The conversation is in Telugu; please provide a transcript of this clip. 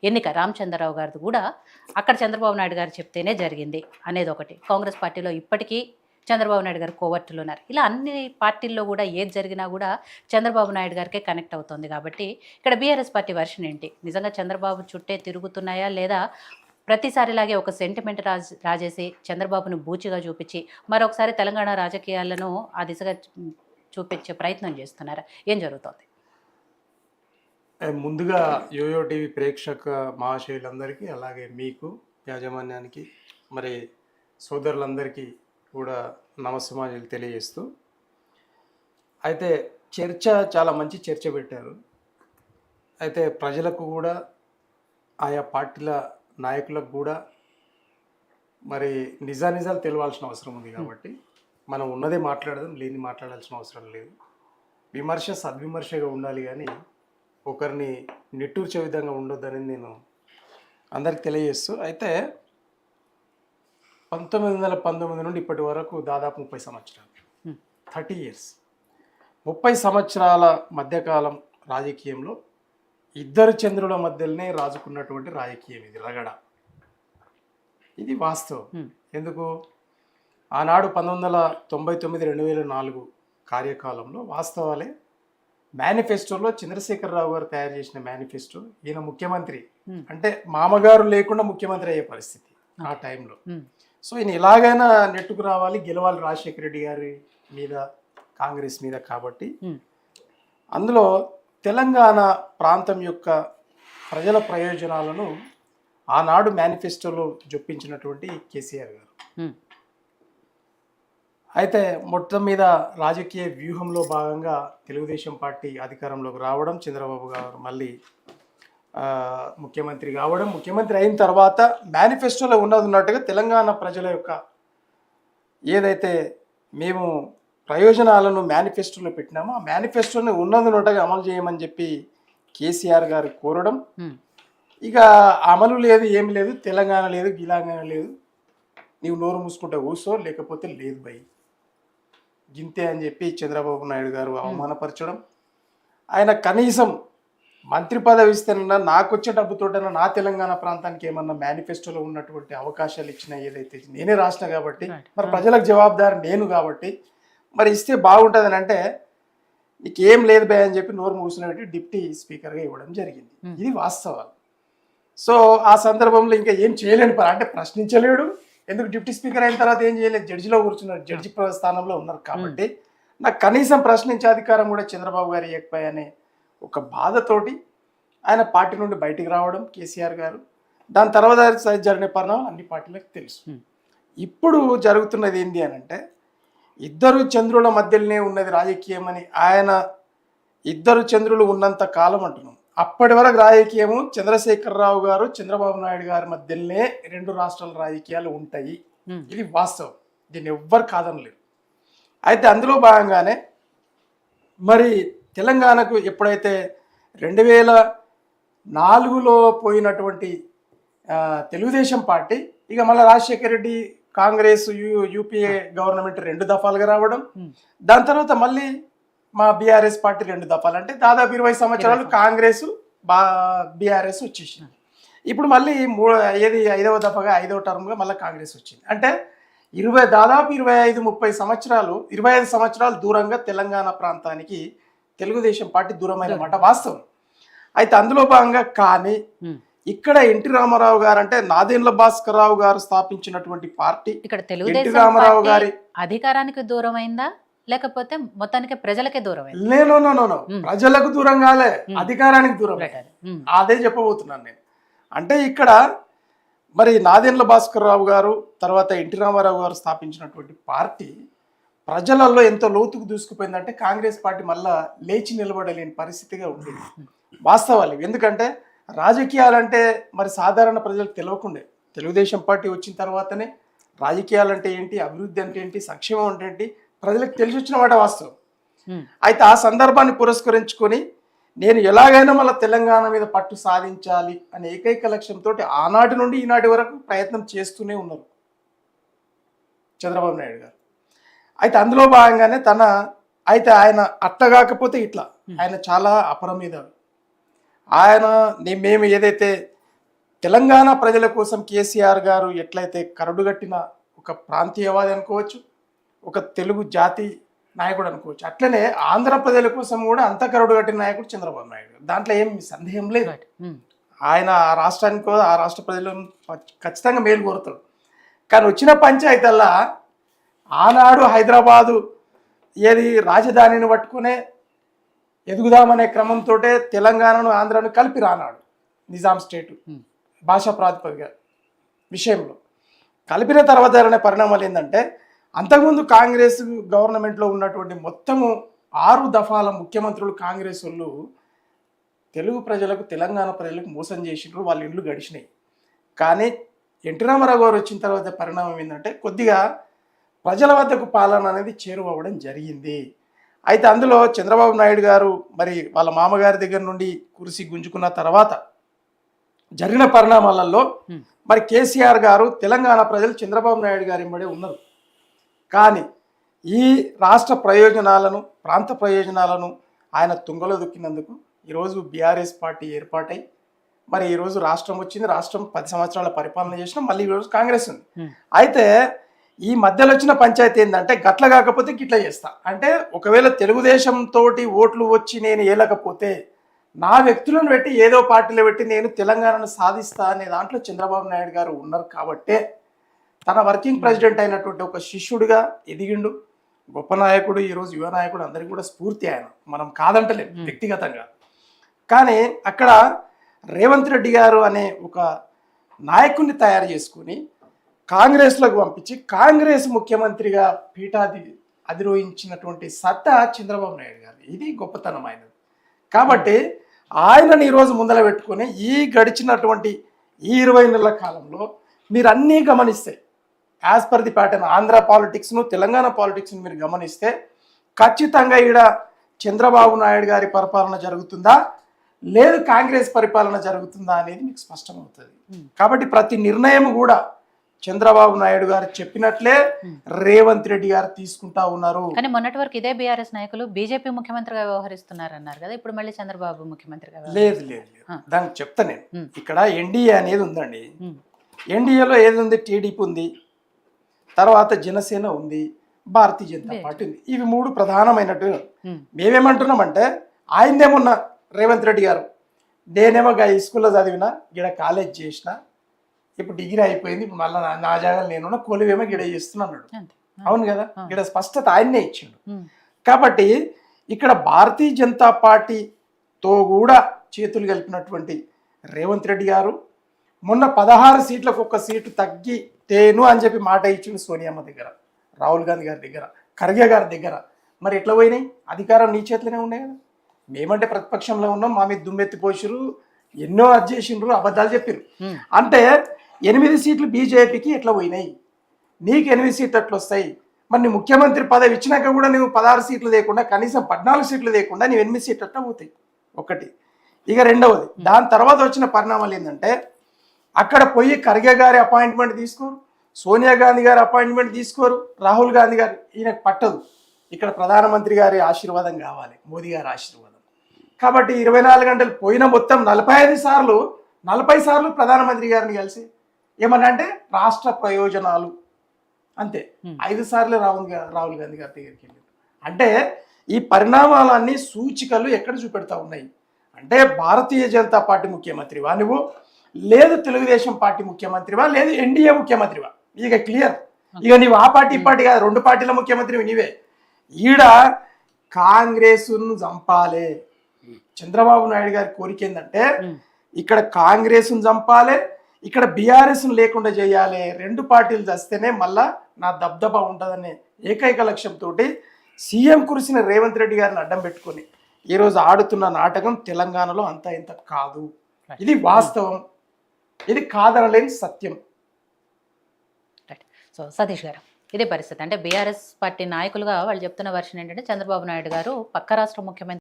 ఎన్నిక రామచంద్రరావు గారిది కూడా అక్కడ చంద్రబాబు నాయుడు గారు చెప్తేనే జరిగింది అనేది ఒకటి. కాంగ్రెస్ పార్టీలో ఇప్పటికీ చంద్రబాబు నాయుడు గారు కోవర్టులు ఉన్నారు. ఇలా అన్ని పార్టీల్లో కూడా ఏది జరిగినా కూడా చంద్రబాబు నాయుడు గారికే కనెక్ట్ అవుతుంది. కాబట్టి ఇక్కడ బీఆర్ఎస్ పార్టీ వర్షన్ ఏంటి? నిజంగా చంద్రబాబు చుట్టే తిరుగుతున్నాయా, లేదా ప్రతిసారిలాగే ఒక సెంటిమెంట్ రాజేసి చంద్రబాబును బూచిగా చూపించి మరొకసారి తెలంగాణ రాజకీయాలను ఆ దిశగా చూపించే ప్రయత్నం చేస్తున్నారా? ఏం జరుగుతోంది? ముందుగా యోయో టీవీ ప్రేక్షక మహాశయులందరికీ, అలాగే మీకు యాజమాన్యానికి, మరి సోదరులందరికీ కూడా నమస్సమాజాలు తెలియజేస్తూ, అయితే చర్చ చాలా మంచి చర్చ పెట్టారు. అయితే ప్రజలకు కూడా, ఆయా పార్టీల నాయకులకు కూడా మరి నిజాలు తెలియాల్సిన అవసరం ఉంది. కాబట్టి మనం ఉన్నదే మాట్లాడదాం, లేని మాట్లాడాల్సిన అవసరం లేదు. విమర్శ సద్విమర్శగా ఉండాలి, కానీ ఒకరిని నిట్టూర్చే విధంగా ఉండొద్దని నేను అందరికి తెలియజేస్తూ, అయితే 1919 నుండి ఇప్పటి వరకు దాదాపు 30 సంవత్సరాలు, 30 years, 30 సంవత్సరాల మధ్యకాలం రాజకీయంలో ఇద్దరు చంద్రుల మధ్యలోనే రాజుకున్నటువంటి రాజకీయం ఇది రగడ. ఇది వాస్తవం. ఎందుకు? ఆనాడు 1999-2004 కార్యకాలంలో వాస్తవాలే మేనిఫెస్టోలో చంద్రశేఖరరావు గారు తయారు చేసిన మేనిఫెస్టో, ఈయన ముఖ్యమంత్రి అంటే మామగారు లేకుండా ముఖ్యమంత్రి అయ్యే పరిస్థితి ఆ టైంలో. సో ఈయన ఎలాగైనా నెట్టుకు రావాలి, గెలవాలి రాజశేఖర రెడ్డి గారి మీద, కాంగ్రెస్ మీద. కాబట్టి అందులో తెలంగాణ ప్రాంతం యొక్క ప్రజల ప్రయోజనాలను ఆనాడు మేనిఫెస్టోలో జొప్పించినటువంటి కేసీఆర్ గారు. అయితే మొత్తం మీద రాజకీయ వ్యూహంలో భాగంగా తెలుగుదేశం పార్టీ అధికారంలోకి రావడం, చంద్రబాబు గారు మళ్ళీ ముఖ్యమంత్రి కావడం, ముఖ్యమంత్రి అయిన తర్వాత మేనిఫెస్టోలో ఉన్నట్టుగా తెలంగాణ ప్రజల యొక్క ఏదైతే మేము ప్రయోజనాలను మేనిఫెస్టోలో పెట్టినామో ఆ మేనిఫెస్టోని ఉన్నట్టుగా అమలు చేయమని చెప్పి కేసీఆర్ గారు కోరడం. ఇక అమలు లేదు, ఏమి లేదు, తెలంగాణ లేదు, గిలంగాణ లేదు, నీవు నోరు మూసుకుంటే కూసో, లేకపోతే లేదు బై గింతే అని చెప్పి చంద్రబాబు నాయుడు గారు అవమానపరచడం. ఆయన కనీసం మంత్రి పదవి ఇస్తేనన్నా నాకు వచ్చే డబ్బుతోటైనా నా తెలంగాణ ప్రాంతానికి ఏమన్నా మేనిఫెస్టోలో ఉన్నటువంటి అవకాశాలు ఇచ్చిన, ఏదైతే నేనే రాసిన కాబట్టి మరి ప్రజలకు జవాబుదారు నేను కాబట్టి మరి ఇస్తే బాగుంటుందని అంటే నీకేం లేదు బై అని చెప్పి నోరు మూసినట్టు డిప్యూటీ స్పీకర్గా ఇవ్వడం జరిగింది. ఇది వాస్తవాలు. సో ఆ సందర్భంలో ఇంకా ఏం చేయలేని పని, అంటే ప్రశ్నించలేడు. ఎందుకు? డిప్యూటీ స్పీకర్ అయిన తర్వాత ఏం చేయలేదు, జడ్జిలో కూర్చున్నారు, జడ్జి స్థానంలో ఉన్నారు. కాబట్టి నాకు కనీసం ప్రశ్నించే అధికారం కూడా చంద్రబాబు గారు ఇవ్వకపోయానే ఒక బాధతోటి ఆయన పార్టీ నుండి బయటికి రావడం కేసీఆర్ గారు. దాని తర్వాత జరిగిన పరిణామం అన్ని పార్టీలకు తెలుసు. ఇప్పుడు జరుగుతున్నది ఏంటి అని అంటే, ఇద్దరు చంద్రుల మధ్యలోనే ఉన్నది రాజకీయం అని ఆయన, ఇద్దరు చంద్రులు ఉన్నంత కాలం అంటున్నాం. అప్పటి వరకు రాజకీయము చంద్రశేఖరరావు గారు, చంద్రబాబు నాయుడు గారి మధ్యలోనే రెండు రాష్ట్రాల రాజకీయాలు ఉంటాయి. ఇది వాస్తవం, దీన్ని ఎవ్వరు కాదనలేరు. అయితే అందులో భాగంగానే మరి తెలంగాణకు ఎప్పుడైతే 2004లో పోయినటువంటి తెలుగుదేశం పార్టీ, ఇక మళ్ళీ రాజశేఖర రెడ్డి కాంగ్రెస్ యూపీఏ గవర్నమెంట్ 2 దఫాలుగా రావడం, దాని తర్వాత మళ్ళీ మా బీఆర్ఎస్ పార్టీ 2 దఫాలు, అంటే దాదాపు 20 సంవత్సరాలు కాంగ్రెస్ బీఆర్ఎస్ వచ్చేసింది. ఇప్పుడు మళ్ళీ ఏది 5వ దఫాగా 5వ టర్మ్గా మళ్ళీ కాంగ్రెస్ వచ్చింది. అంటే దాదాపు 25-30 సంవత్సరాలు, 25 సంవత్సరాలు దూరంగా తెలంగాణ ప్రాంతానికి తెలుగుదేశం పార్టీ దూరమైన మాట వాస్తవం. అయితే అందులో భాగంగా కానీ ఇక్కడ ఎన్టీ రామారావు గారు, అంటే నాదెండ్ల భాస్కర్ రావు గారు స్థాపించినటువంటి పార్టీ, ఇక్కడ తెలుగుదేశం రామారావు గారి అధికారానికి దూరమైందా, లేకపోతే మొత్తానికి ప్రజలకే దూరం? నో, ప్రజలకు దూరం కాలే, అధికారానికి దూరం. అదే చెప్పబోతున్నాను నేను. అంటే ఇక్కడ మరి నాదెండ్ల భాస్కర్ రావు గారు తర్వాత ఎన్టీ రామారావు గారు స్థాపించినటువంటి పార్టీ ప్రజలలో ఎంతో లోతుకు దూసుకుపోయిందంటే కాంగ్రెస్ పార్టీ మళ్ళా లేచి నిలబడలేని పరిస్థితిగా ఉంది. వాస్తవాలు. ఎందుకంటే రాజకీయాలంటే మరి సాధారణ ప్రజలకు తెలియకుండే, తెలుగుదేశం పార్టీ వచ్చిన తర్వాతనే రాజకీయాలంటే ఏంటి, అభివృద్ధి అంటే ఏంటి, సంక్షేమం అంటే ఏంటి ప్రజలకు తెలిసి వచ్చిన మాట వాస్తవం. అయితే ఆ సందర్భాన్ని పురస్కరించుకొని నేను ఎలాగైనా మళ్ళీ తెలంగాణ మీద పట్టు సాధించాలి అనే ఏకైక లక్ష్యంతో ఆనాటి నుండి ఈనాటి వరకు ప్రయత్నం చేస్తూనే ఉన్నారు చంద్రబాబు నాయుడు గారు. అయితే అందులో భాగంగానే అయితే ఆయన అట్టగాకపోతే ఇట్లా ఆయన చాలా అపరమేధావి. మేము ఏదైతే తెలంగాణ ప్రజల కోసం కేసీఆర్ గారు ఎట్లయితే కరడుగట్టిన ఒక ప్రాంతీయవాది అనుకోవచ్చు, ఒక తెలుగు జాతి నాయకుడు అనుకోవచ్చు, అట్లనే ఆంధ్ర ప్రజల కోసం కూడా అంత కరడుగట్టిన నాయకుడు చంద్రబాబు నాయుడు. దాంట్లో ఏం సందేహం లేదు. ఆయన ఆ రాష్ట్రానికో ఆ రాష్ట్ర ప్రజలను ఖచ్చితంగా మేలు కోరుతాడు. కానీ వచ్చిన పంచాయతీల్లో ఆనాడు హైదరాబాదు ఏది రాజధానిని పట్టుకునే ఎదుగుదామనే క్రమంతో తెలంగాణను ఆంధ్రాను కలిపి రానాడు నిజాం స్టేటు భాషా ప్రాతిపదిక విషయంలో. కలిపిన తర్వాత జరిగిన పరిణామాలు ఏంటంటే, అంతకుముందు కాంగ్రెస్ గవర్నమెంట్లో ఉన్నటువంటి మొత్తము 6 దఫాల ముఖ్యమంత్రులు కాంగ్రెస్ వాళ్ళు తెలుగు ప్రజలకు తెలంగాణ ప్రజలకు మోసం చేసిండ్రు, వాళ్ళ ఇళ్ళు గడిచినాయి. కానీ ఎన్టీ రామారావు గారు వచ్చిన తర్వాత పరిణామం ఏంటంటే, కొద్దిగా ప్రజల వద్దకు పాలన అనేది చేరువవ్వడం జరిగింది. అయితే అందులో చంద్రబాబు నాయుడు గారు మరి వాళ్ళ మామగారి దగ్గర నుండి కుర్చీ గుంజుకున్న తర్వాత జరిగిన పరిణామాలలో మరి కేసీఆర్ గారు తెలంగాణ ప్రజలు చంద్రబాబు నాయుడు గారి వెంబడే ఉన్నారు. కానీ ఈ రాష్ట్ర ప్రయోజనాలను ప్రాంత ప్రయోజనాలను ఆయన తుంగలో దొక్కినందుకు ఈరోజు బీఆర్ఎస్ పార్టీ ఏర్పాటై మరి ఈరోజు రాష్ట్రం వచ్చింది. రాష్ట్రం 10 సంవత్సరాల పరిపాలన చేసినా మళ్ళీ ఈరోజు కాంగ్రెస్ ఉంది. అయితే ఈ మధ్యలో వచ్చిన పంచాయతీ ఏంటంటే, గట్ల కాకపోతే గిట్ల చేస్తా అంటే, ఒకవేళ తెలుగుదేశంతో ఓట్లు వచ్చి నేను ఏలకపోతే నా వ్యక్తులను పెట్టి ఏదో పార్టీలో పెట్టి నేను తెలంగాణను సాధిస్తా అనే దాంట్లో చంద్రబాబు నాయుడు గారు ఉన్నారు. కాబట్టే తన వర్కింగ్ ప్రెసిడెంట్ అయినటువంటి ఒక శిష్యుడిగా ఎదిగిండు. గొప్ప నాయకుడు, ఈరోజు యువ నాయకుడు, అందరికీ కూడా స్ఫూర్తి ఆయన, మనం కాదంటలేం వ్యక్తిగతంగా. కానీ అక్కడ రేవంత్ రెడ్డి గారు అనే ఒక నాయకుడిని తయారు చేసుకుని కాంగ్రెస్లోకి పంపించి కాంగ్రెస్ ముఖ్యమంత్రిగా అధిరోహించినటువంటి సత్తా చంద్రబాబు నాయుడు గారు. ఇది గొప్పతనం ఆయనది. కాబట్టి ఆయనని ఈరోజు ముందర పెట్టుకొని ఈ గడిచినటువంటి ఈ 20 నెలల కాలంలో మీరు అన్నీ గమనిస్తే, as per the pattern Andhra పాలిటిక్స్ను తెలంగాణ పాలిటిక్స్ను మీరు గమనిస్తే ఖచ్చితంగా ఈడ చంద్రబాబు నాయుడు గారి పరిపాలన జరుగుతుందా లేదు కాంగ్రెస్ పరిపాలన జరుగుతుందా అనేది మీకు స్పష్టమవుతుంది. కాబట్టి ప్రతి నిర్ణయం కూడా చంద్రబాబు నాయుడు గారు చెప్పినట్లే రేవంత్ రెడ్డి గారు తీసుకుంటా ఉన్నారు. కానీ మొన్నటి వరకు ఇదే బీఆర్ఎస్ నాయకులు బీజేపీ ముఖ్యమంత్రిగా వ్యవహరిస్తున్నారు అన్నారు కదా, ఇప్పుడు మళ్ళీ చంద్రబాబు ముఖ్యమంత్రిగా. లేదు లేదు దానికి చెప్తా నేను. ఇక్కడ ఎన్డీఏ అనేది ఉందండి. ఎన్డీఏలో ఏది ఉంది? టీడీపీ ఉంది, తర్వాత జనసేన ఉంది, భారతీయ జనతా పార్టీ ఉంది. ఇవి 3 ప్రధానమైనట్టు. మేమేమంటున్నామంటే, ఆయనదేమన్నా రేవంత్ రెడ్డి గారు నేనేమో స్కూల్లో చదివినా, గిడ కాలేజ్ చేసిన, ఇప్పుడు డిగ్రీ అయిపోయింది, ఇప్పుడు మళ్ళీ నా జాగాలు నేనున్నా, కొలువేమో గిడ చేస్తున్నా అన్నాడు. అవును కదా, గిడ స్పష్టత ఆయన్నే ఇచ్చాడు. కాబట్టి ఇక్కడ భారతీయ జనతా పార్టీతో కూడా చేతులు కలిపినటువంటి రేవంత్ రెడ్డి గారు మొన్న 16 సీట్లకు 1 సీటు తగ్గితేను అని చెప్పి మాట ఇచ్చిండు సోనియమ్మ దగ్గర, రాహుల్ గాంధీ గారి దగ్గర, ఖర్గే గారి దగ్గర. మరి ఎట్లా పోయినాయి? అధికారం నీ చేతిలోనే ఉన్నాయి కదా. మేమంటే ప్రతిపక్షంలో ఉన్నాం, మా మీద దుమ్మెత్తి పోసిరు, ఎన్నో చేసిండ్రు, అబద్ధాలు చెప్పిర్రు. అంటే 8 సీట్లు బీజేపీకి ఎట్లా పోయినాయి? నీకు 8 సీట్లు ఎట్లా వస్తాయి? మరి నీ ముఖ్యమంత్రి పదవి ఇచ్చినాక కూడా నువ్వు 16 సీట్లు లేకుండా, కనీసం 14 సీట్లు లేకుండా నీవు 8 సీట్లు ఎట్లా పోతాయి? ఒకటి. ఇక రెండవది, దాని తర్వాత వచ్చిన పరిణామాలు ఏంటంటే, అక్కడ పోయి ఖర్గే గారి అపాయింట్మెంట్ తీసుకోరు, సోనియా గాంధీ గారి అపాయింట్మెంట్ తీసుకోరు, రాహుల్ గాంధీ గారు, ఈయనకు పట్టదు. ఇక్కడ ప్రధానమంత్రి గారి ఆశీర్వాదం కావాలి, మోదీ గారి ఆశీర్వాదం. కాబట్టి 24 గంటలు పోయిన మొత్తం 45 సార్లు 40 సార్లు ప్రధానమంత్రి గారిని కలిసి ఏమనంటే రాష్ట్ర ప్రయోజనాలు అంతే. 5 సార్లు రాహుల్ గాంధీ గారి దగ్గరికి వెళ్ళారు. అంటే ఈ పరిణామాలన్నీ సూచికలు ఎక్కడ చూపెడతా ఉన్నాయి అంటే, భారతీయ జనతా పార్టీ ముఖ్యమంత్రివా నువ్వు, లేదు తెలుగుదేశం పార్టీ ముఖ్యమంత్రివా, లేదు ఎన్డీఏ ముఖ్యమంత్రివా. ఇక క్లియర్. ఇక నీవు ఆ పార్టీ ఈ పార్టీ కాదు, 2 పార్టీల ముఖ్యమంత్రివి నీవే. ఈడ కాంగ్రెస్ను చంపాలే. చంద్రబాబు నాయుడు గారి కోరిక ఏంటంటే, ఇక్కడ కాంగ్రెస్ను చంపాలి, ఇక్కడ బీఆర్ఎస్ను లేకుండా చేయాలి. 2 పార్టీలు చస్తేనే మళ్ళా నా దబ్దబా ఉంటుందనే ఏకైక లక్ష్యంతో సీఎం కుర్చీని రేవంత్ రెడ్డి గారిని అడ్డం పెట్టుకొని ఈరోజు ఆడుతున్న నాటకం తెలంగాణలో అంతా ఇంత కాదు. ఇది వాస్తవం, ఇది కాదనలేని సత్యం. సో సతీష్ గారు, ఇదే పరిస్థితి. అంటే బీఆర్ఎస్ పార్టీ నాయకులుగా వాళ్ళు చెప్తున్న వర్షన్ ఏంటంటే, చంద్రబాబు నాయుడు గారు పక్క రాష్ట్ర ముఖ్యమంత్రి